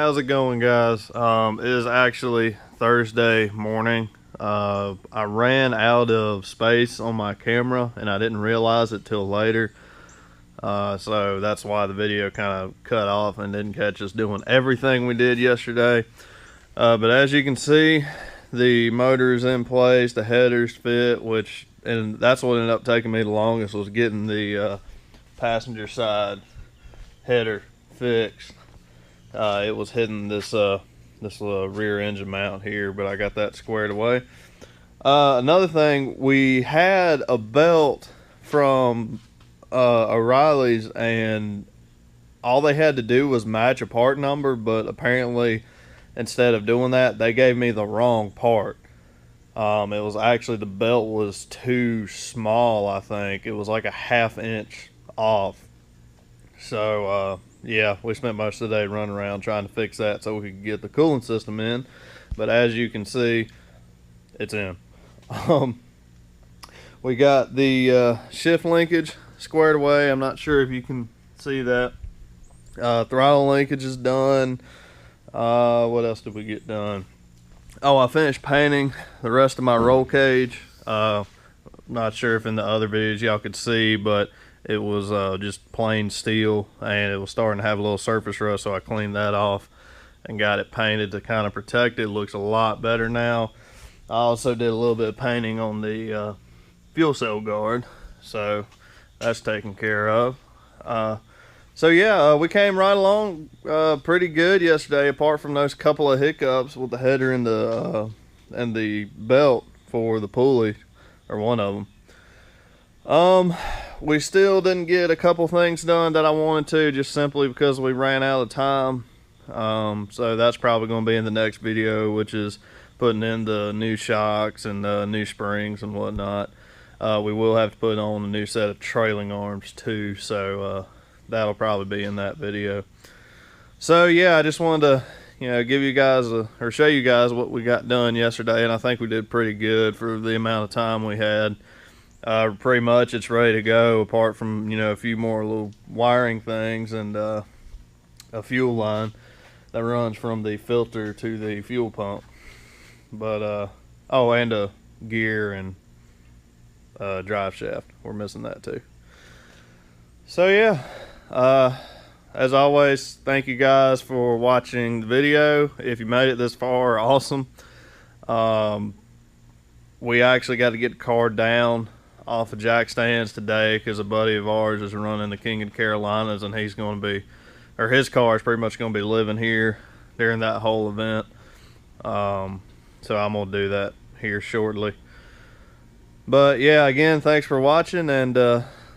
How's it going, guys? It is actually Thursday morning. I ran out of space on my camera and I didn't realize it till later. So that's why the video kind of cut off and didn't catch us doing everything we did yesterday. But as you can see, the motor is in place, the headers fit, and that's what ended up taking me the longest, was getting the passenger side header fixed. It was hitting this rear engine mount here, but I got that squared away. Another thing, we had a belt from O'Reilly's, and all they had to do was match a part number, but apparently instead of doing that, they gave me the wrong part. It was actually, the belt was too small. I think it was like a ½ inch off. So yeah, we spent most of the day running around trying to fix that so we could get the cooling system in. But as you can see, it's in. We got the shift linkage squared away. I'm not sure if you can see that. Throttle linkage is done. What else did we get done? Oh, I finished painting the rest of my roll cage. Not sure if in the other videos y'all could see, but it was just plain steel, and it was starting to have a little surface rust, so I cleaned that off and got it painted to kind of protect it. It looks a lot better now. I also did a little bit of painting on the fuel cell guard, so that's taken care of. So yeah, we came right along pretty good yesterday, apart from those couple of hiccups with the header and the belt for the pulley, or one of them. We still didn't get a couple things done that I wanted to, just simply because we ran out of time. So that's probably going to be in the next video, which is putting in the new shocks and the new springs and whatnot. We will have to put on a new set of trailing arms too, so that'll probably be in that video. So yeah, I just wanted to give you guys or show you guys what we got done yesterday, and I think we did pretty good for the amount of time we had. Pretty much it's ready to go, apart from a few more little wiring things and a fuel line that runs from the filter to the fuel pump. But oh, and a gear and drive shaft, we're missing that too. So yeah, as always, thank you guys for watching the video. If you made it this far, awesome. We actually got to get the car down off of jack stands today, because a buddy of ours is running the King of Carolinas, and he's going to be, or his car is pretty much going to be living here during that whole event. So I'm going to do that here shortly. But yeah, again, thanks for watching, and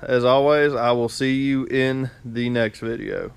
as always, I will see you in the next video.